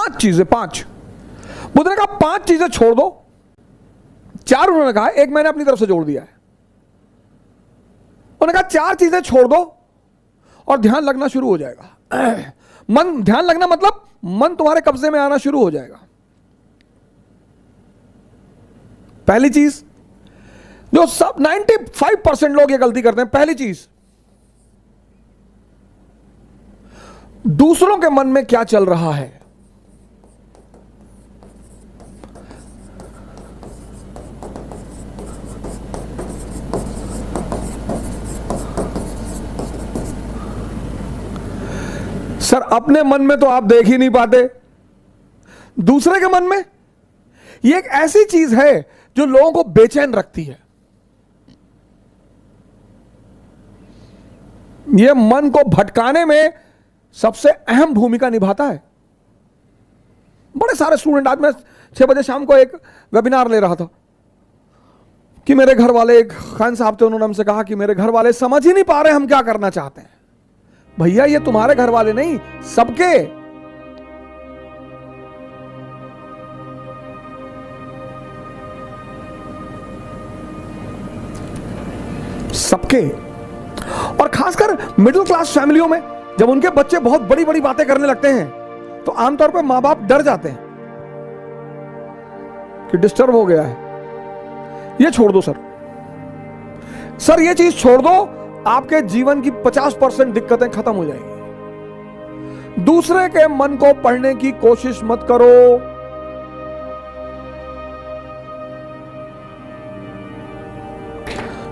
5 चीजें, 5 बुद्ध ने कहा 5 चीजें छोड़ दो, 4 उन्होंने कहा, एक मैंने अपनी तरफ से जोड़ दिया है। उन्होंने कहा 4 चीजें छोड़ दो और ध्यान लगना शुरू हो जाएगा। मन, ध्यान लगना मतलब मन तुम्हारे कब्जे में आना शुरू हो जाएगा। पहली चीज जो सब 95% लोग ये गलती करते हैं, पहली चीज, दूसरों के मन में क्या चल रहा है। सर अपने मन में तो आप देख ही नहीं पाते, दूसरे के मन में। यह एक ऐसी चीज है जो लोगों को बेचैन रखती है। यह मन को भटकाने में सबसे अहम भूमिका निभाता है। बड़े सारे स्टूडेंट, आज मैं 6 बजे शाम को एक वेबिनार ले रहा था कि मेरे घर वाले, एक खान साहब थे, उन्होंने हमसे कहा कि मेरे घर वाले समझ ही नहीं पा रहे हम क्या करना चाहते हैं। भैया ये तुम्हारे घर वाले नहीं, सबके। सबके, और खासकर मिडिल क्लास फैमिलियों में जब उनके बच्चे बहुत बड़ी बड़ी बातें करने लगते हैं तो आमतौर पर मां बाप डर जाते हैं कि डिस्टर्ब हो गया है। ये छोड़ दो सर, ये चीज छोड़ दो, आपके जीवन की 50% दिक्कतें खत्म हो जाएंगी। दूसरे के मन को पढ़ने की कोशिश मत करो।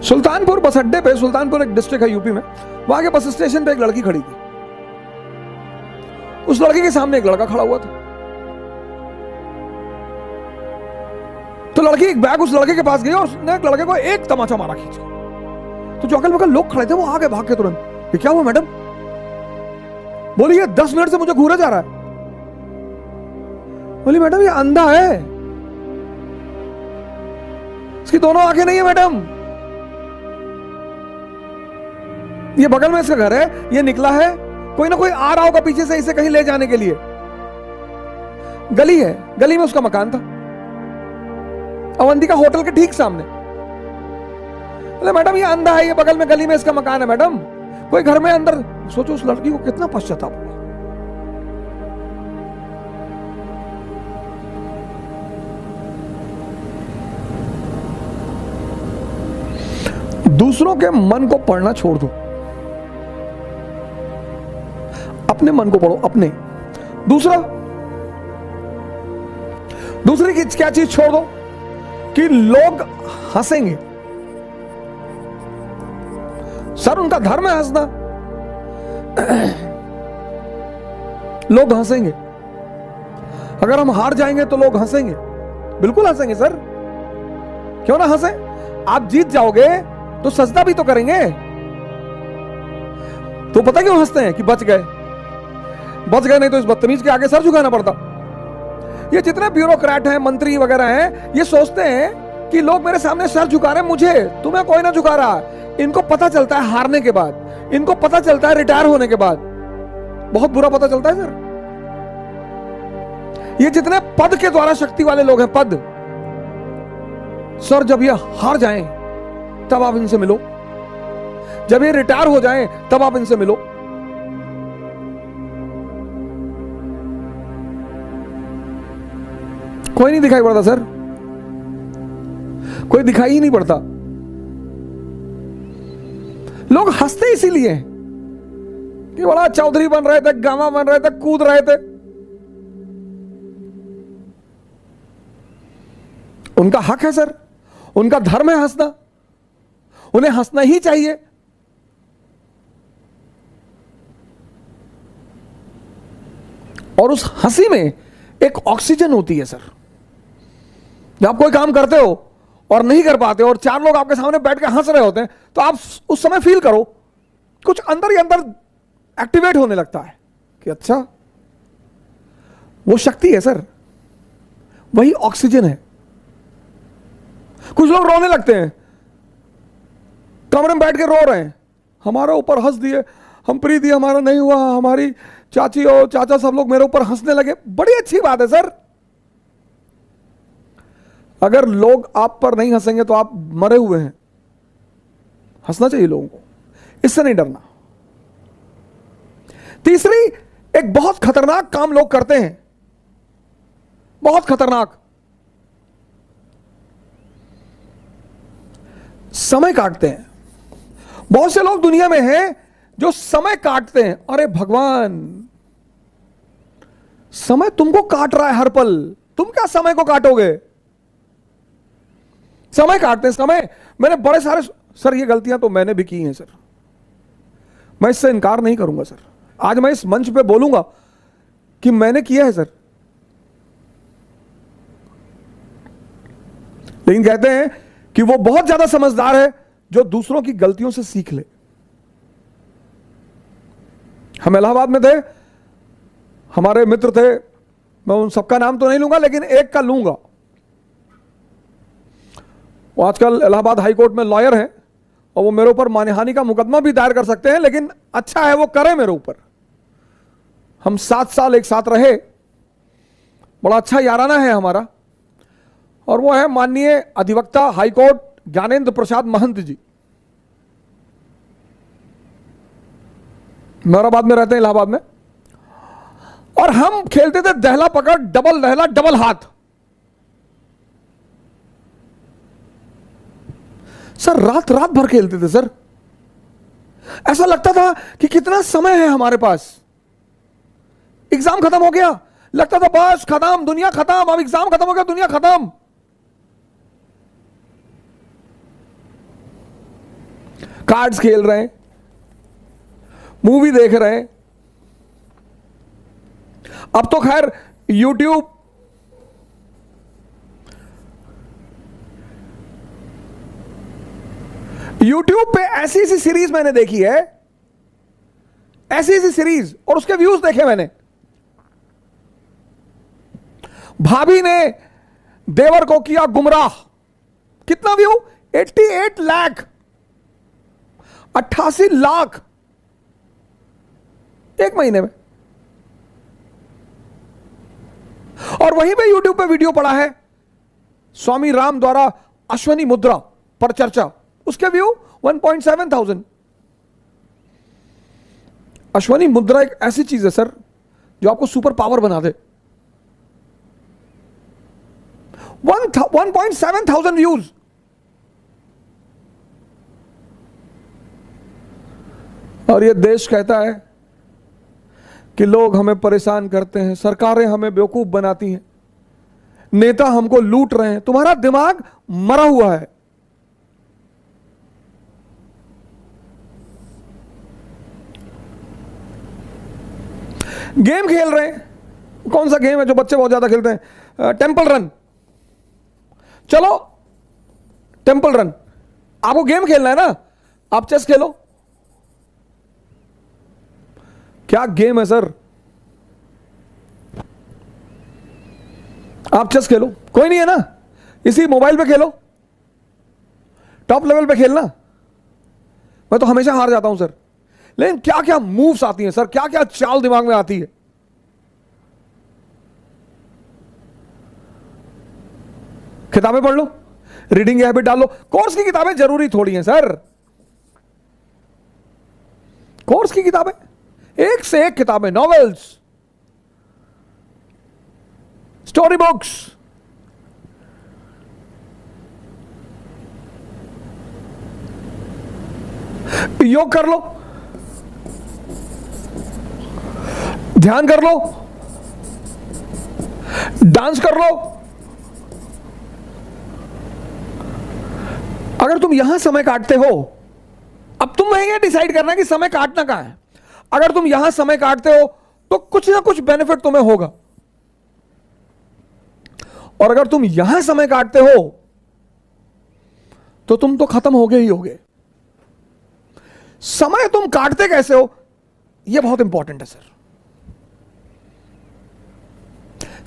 सुल्तानपुर बस अड्डे पे, सुल्तानपुर एक डिस्ट्रिक्ट है यूपी में, वहां के बस स्टेशन पे एक लड़की खड़ी थी। उस लड़की के सामने एक लड़का खड़ा हुआ था। तो लड़की एक बैग उस लड़के के पास गई और उसने एक लड़के को एक तमाचा मारा खींच के। तो जो अगल बगल लोग खड़े थे वो आगे भाग के तुरंत, ये क्या हुआ मैडम? बोली ये 10 मिनट से मुझे घूरा जा रहा है। बोली मैडम ये अंधा है, इसकी दोनों आंखें नहीं है मैडम। ये बगल में इसका घर है, ये निकला है, कोई ना कोई आ रहा होगा पीछे से इसे कहीं ले जाने के लिए। गली है, गली में उसका मकान था, अवंतिका होटल के ठीक सामने। बोले मैडम ये अंधा है, ये बगल में गली में इसका मकान है मैडम, कोई घर में अंदर। सोचो उस लड़की को कितना पश्चाताप हुआ। दूसरों के मन को पढ़ना छोड़ दो, अपने मन को पढ़ो, अपने। दूसरी की क्या चीज छोड़ दो कि लोग हंसेंगे। सर उनका धर्म है हंसना, लोग हंसेंगे। अगर हम हार जाएंगे तो लोग हंसेंगे, बिल्कुल हंसेंगे सर, क्यों ना हंसे। आप जीत जाओगे तो सजदा भी तो करेंगे। तो पता क्यों हंसते हैं? कि बच गए, नहीं तो इस बदतमीज के आगे सर झुकाना पड़ता। ये जितने ब्यूरोक्रेट हैं, मंत्री वगैरह हैं, ये सोचते हैं कि लोग मेरे सामने सर झुका रहे हैं, मुझे, तुम्हें कोई ना झुका रहा। इनको पता चलता है हारने के बाद, इनको पता चलता है रिटायर होने के बाद, बहुत बुरा पता चलता है सर। ये जितने पद के द्वारा शक्ति वाले लोग हैं, पद, सर जब ये हार जाएं तब आप इनसे मिलो, जब ये रिटायर हो जाएं तब आप इनसे मिलो। कोई नहीं दिखाई पड़ता सर, कोई दिखाई ही नहीं पड़ता। लोग हंसते इसीलिए कि बड़ा चौधरी बन रहे थे, गामा बन रहे थे, कूद रहे थे। उनका हक है सर, उनका धर्म है हंसना, उन्हें हंसना ही चाहिए। और उस हंसी में एक ऑक्सीजन होती है सर। जब आप कोई काम करते हो और नहीं कर पाते और 4 लोग आपके सामने बैठ के हंस रहे होते हैं तो आप उस समय फील करो, कुछ अंदर ही अंदर एक्टिवेट होने लगता है कि अच्छा वो शक्ति है सर, वही ऑक्सीजन है। कुछ लोग रोने लगते हैं, कमरे में बैठ के रो रहे हैं, हमारे ऊपर हंस दिए, हम प्रीति हमारा नहीं हुआ, हमारी चाची और चाचा सब लोग मेरे ऊपर हंसने लगे, बड़ी अच्छी बात है सर। अगर लोग आप पर नहीं हंसेंगे तो आप मरे हुए हैं। हंसना चाहिए लोगों को, इससे नहीं डरना। तीसरी, एक बहुत खतरनाक काम लोग करते हैं, बहुत खतरनाक, समय काटते हैं। बहुत से लोग दुनिया में हैं जो समय काटते हैं। अरे भगवान, समय तुमको काट रहा है हर पल, तुम क्या समय को काटोगे? समय काटते हैं, समय। मैंने बड़े सारे, सर ये गलतियां तो मैंने भी की हैं सर, मैं इससे इनकार नहीं करूंगा सर। आज मैं इस मंच पे बोलूंगा कि मैंने किया है सर। लेकिन कहते हैं कि वो बहुत ज्यादा समझदार है जो दूसरों की गलतियों से सीख ले। हम इलाहाबाद में थे, हमारे मित्र थे, मैं उन सबका नाम तो नहीं लूंगा लेकिन एक का लूंगा। वो आजकल इलाहाबाद हाई कोर्ट में लॉयर हैं और वो मेरे ऊपर मानहानि का मुकदमा भी दायर कर सकते हैं, लेकिन अच्छा है वो करें मेरे ऊपर। हम 7 साल एक साथ रहे, बड़ा अच्छा याराना है हमारा। और वो है माननीय अधिवक्ता हाईकोर्ट ज्ञानेंद्र प्रसाद महंत जी। मेहराबाद में रहते हैं, इलाहाबाद में। और हम खेलते थे दहला पकड़, डबल दहला, डबल हाथ। सर रात रात भर खेलते थे सर। ऐसा लगता था कि कितना समय है हमारे पास। एग्जाम खत्म हो गया, लगता था बस खत्म, दुनिया खत्म। अब एग्जाम खत्म हो गया, दुनिया खत्म। कार्ड्स खेल रहे हैं, मूवी देख रहे हैं। अब तो खैर यूट्यूब, यूट्यूब पे ऐसी ऐसी सीरीज मैंने देखी है, ऐसी ऐसी सीरीज, और उसके व्यूज देखे मैंने। भाभी ने देवर को किया गुमराह, कितना व्यू? 88 लाख, 88 लाख एक महीने में। और वहीं पे यूट्यूब पे वीडियो पड़ा है स्वामी राम द्वारा अश्वनी मुद्रा पर चर्चा, उसके व्यू 1.7 थाउजेंड। अश्वनी मुद्रा एक ऐसी चीज है सर जो आपको सुपर पावर बना दे। 1.7 थाउजेंड व्यूज। और ये देश कहता है कि लोग हमें परेशान करते हैं, सरकारें हमें बेवकूफ बनाती हैं, नेता हमको लूट रहे हैं। तुम्हारा दिमाग मरा हुआ है। गेम खेल रहे हैं। कौन सा गेम है जो बच्चे बहुत ज्यादा खेलते हैं? Temple run. चलो टेंपल रन, आपको गेम खेलना है ना, आप चेस खेलो। क्या गेम है सर? आप चेस खेलो, कोई नहीं है ना, इसी मोबाइल पे खेलो, टॉप लेवल पे खेलना। मैं तो हमेशा हार जाता हूं सर। लेकिन क्या क्या मूव्स आती हैं सर, क्या क्या चाल दिमाग में आती है। किताबें पढ़ लो, रीडिंग हैबिट डाल लो। कोर्स की किताबें जरूरी थोड़ी हैं सर। कोर्स की किताबें, एक से एक किताबें, नॉवेल्स, स्टोरी बुक्स। योग कर लो, ध्यान कर लो, डांस कर लो। अगर तुम यहां समय काटते हो, अब तुम्हें यह डिसाइड करना है कि समय काटना कहां है। अगर तुम यहां समय काटते हो तो कुछ ना कुछ बेनिफिट तुम्हें होगा, और अगर तुम यहां समय काटते हो तो तुम तो खत्म हो गए ही होगे। समय तुम काटते कैसे हो, यह बहुत इंपॉर्टेंट है सर।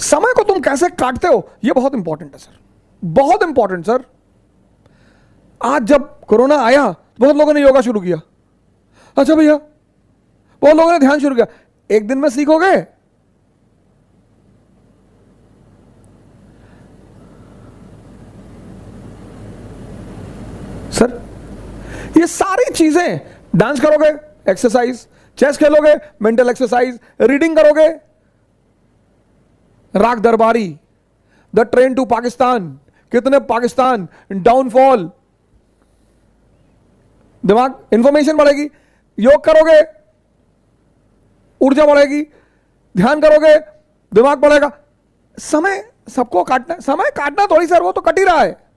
समय को तुम कैसे काटते हो, यह बहुत इंपॉर्टेंट है सर, बहुत इंपॉर्टेंट सर। आज जब कोरोना आया, बहुत लोगों ने योगा शुरू किया। अच्छा भैया, बहुत लोगों ने ध्यान शुरू किया। एक दिन में सीखोगे? सर ये सारी चीजें, डांस करोगे एक्सरसाइज, चेस खेलोगे मेंटल एक्सरसाइज, रीडिंग करोगे, राग दरबारी, द ट्रेन टू पाकिस्तान, कितने पाकिस्तान, डाउनफॉल, दिमाग, इंफॉर्मेशन बढ़ेगी। योग करोगे ऊर्जा बढ़ेगी, ध्यान करोगे दिमाग बढ़ेगा। समय सबको काटना, समय काटना थोड़ी सर, वो तो कट ही रहा है।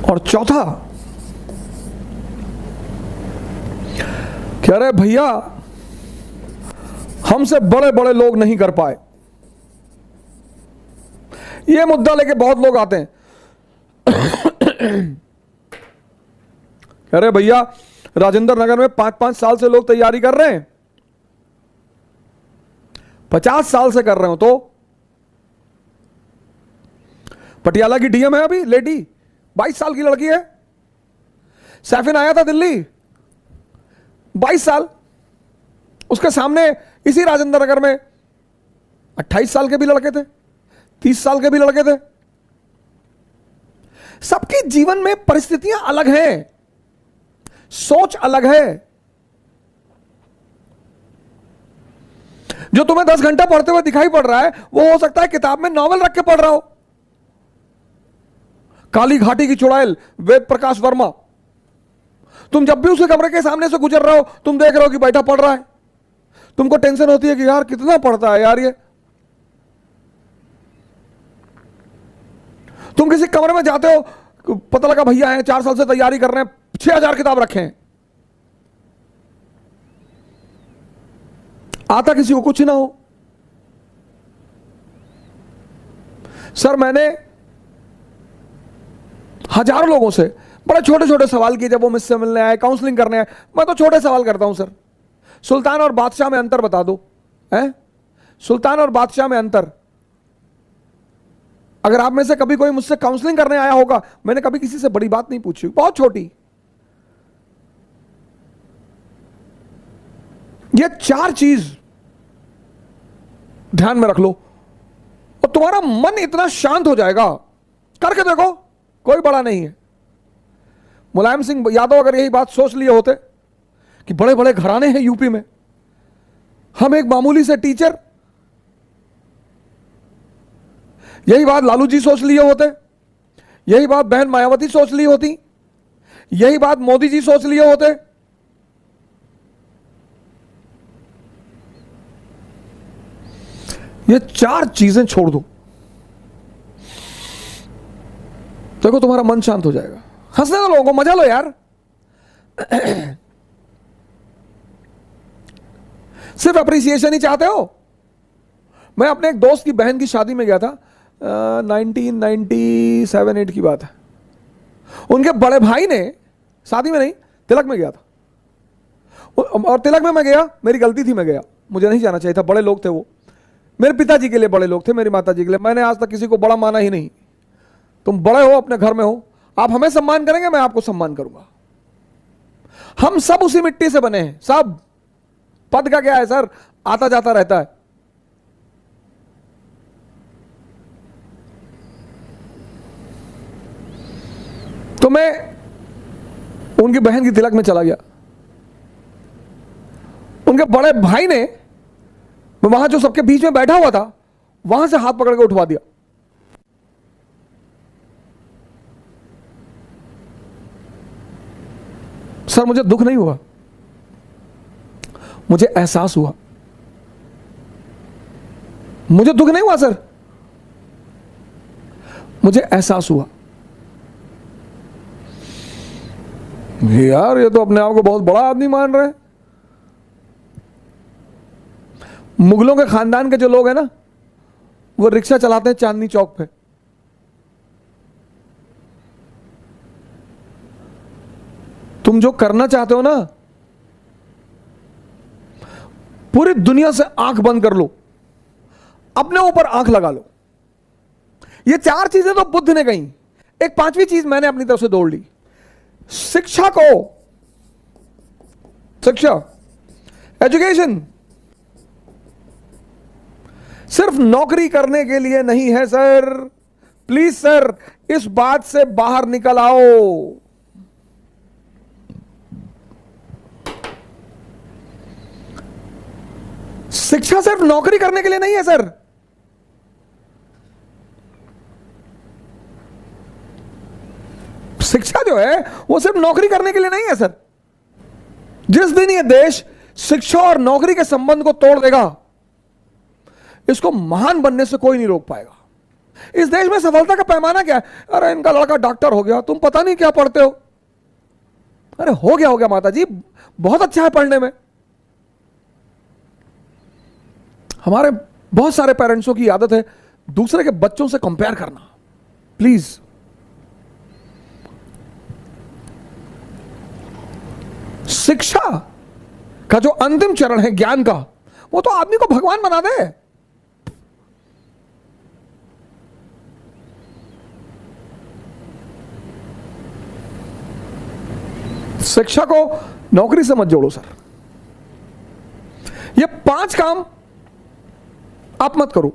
और चौथा, कह रहे भैया हमसे बड़े बड़े लोग नहीं कर पाए। ये मुद्दा लेके बहुत लोग आते हैं। कह रहे भैया राजेंद्र नगर में 5-5 साल से लोग तैयारी कर रहे हैं, 50 साल से कर रहे हो। तो पटियाला की डीएम है अभी लेडी, 22 साल की लड़की है। सैफिन आया था दिल्ली, 22 साल। उसके सामने इसी राजेंद्र नगर में 28 साल के भी लड़के थे, 30 साल के भी लड़के थे। सबके जीवन में परिस्थितियां अलग हैं, सोच अलग है। जो तुम्हें 10 घंटा पढ़ते हुए दिखाई पड़ रहा है, वो हो सकता है किताब में नॉवल रख के पढ़ रहा हो। काली घाटी की चुड़ैल वेद प्रकाश वर्मा, तुम जब भी उसके कमरे के सामने से गुजर रहे हो, तुम देख रहे हो कि बैठा पढ़ रहा है। तुमको टेंशन होती है कि यार कितना पढ़ता है यार ये। तुम किसी कमरे में जाते हो, पता लगा भैया हैं 4 साल से तैयारी कर रहे हैं, 6000 किताब रखे हैं। आता किसी को कुछ ना हो। सर मैंने हजारों लोगों से बड़े छोटे छोटे सवाल किए जब वो मुझसे मिलने आए, काउंसलिंग करने आए। मैं तो छोटे सवाल करता हूं सर, सुल्तान और बादशाह में अंतर बता दो। हैं? सुल्तान और बादशाह में अंतर। अगर आप में से कभी कोई मुझसे काउंसलिंग करने आया होगा, मैंने कभी किसी से बड़ी बात नहीं पूछी, बहुत छोटी। ये 4 चीज ध्यान में रख लो और तुम्हारा मन इतना शांत हो जाएगा। करके देखो, कोई बड़ा नहीं है। मुलायम सिंह यादव अगर यही बात सोच लिए होते कि बड़े बड़े घराने हैं यूपी में, हम एक मामूली से टीचर, यही बात लालू जी सोच लिए होते, यही बात बहन मायावती सोच ली होती, यही बात मोदी जी सोच लिए होते, ये 4 चीजें छोड़ दो, देखो तुम्हारा मन शांत हो जाएगा। हंसने दो लोगों को, मजा लो यार। सिर्फ अप्रिसिएशन ही चाहते हो। मैं अपने एक दोस्त की बहन की शादी में गया था, 1997-8 की बात है। उनके बड़े भाई ने, शादी में नहीं तिलक में गया था, और तिलक में मैं गया, मेरी गलती थी, मैं गया, मुझे नहीं जाना चाहिए था। बड़े लोग थे वो, मेरे पिताजी के लिए बड़े लोग थे, मेरी माता जी के लिए। मैंने आज तक किसी को बड़ा माना ही नहीं। तुम बड़े हो, अपने घर में हो, आप हमें सम्मान करेंगे, मैं आपको सम्मान करूंगा। हम सब उसी मिट्टी से बने हैं, सब। पद का क्या है सर, आता जाता रहता है। तो मैं उनकी बहन की तिलक में चला गया। उनके बड़े भाई ने, मैं वहां जो सबके बीच में बैठा हुआ था, वहां से हाथ पकड़ के उठवा दिया। सर मुझे दुख नहीं हुआ, मुझे एहसास हुआ। मुझे दुख नहीं हुआ सर, मुझे एहसास हुआ यार ये तो अपने आप को बहुत बड़ा आदमी मान रहे हैं। मुगलों के खानदान के जो लोग हैं ना, वो रिक्शा चलाते हैं चांदनी चौक पे। तुम जो करना चाहते हो ना, पूरी दुनिया से आंख बंद कर लो, अपने ऊपर आंख लगा लो। ये 4 चीजें तो बुद्ध ने कही। एक पांचवी चीज मैंने अपनी तरफ से जोड़ ली, शिक्षा एजुकेशन सिर्फ नौकरी करने के लिए नहीं है सर। प्लीज सर, इस बात से बाहर निकल आओ। शिक्षा सिर्फ नौकरी करने के लिए नहीं है सर। शिक्षा जो है वो सिर्फ नौकरी करने के लिए नहीं है सर। जिस दिन ये देश शिक्षा और नौकरी के संबंध को तोड़ देगा, इसको महान बनने से कोई नहीं रोक पाएगा। इस देश में सफलता का पैमाना क्या है? अरे इनका लड़का डॉक्टर हो गया, तुम पता नहीं क्या पढ़ते हो। अरे हो गया माता जी, बहुत अच्छा है पढ़ने में। हमारे बहुत सारे पेरेंट्सों की आदत है दूसरे के बच्चों से कंपेयर करना। प्लीज, शिक्षा का जो अंतिम चरण है ज्ञान का, वो तो आदमी को भगवान बना दे। शिक्षा को नौकरी से मत जोड़ो सर। ये 5 काम आप मत करो।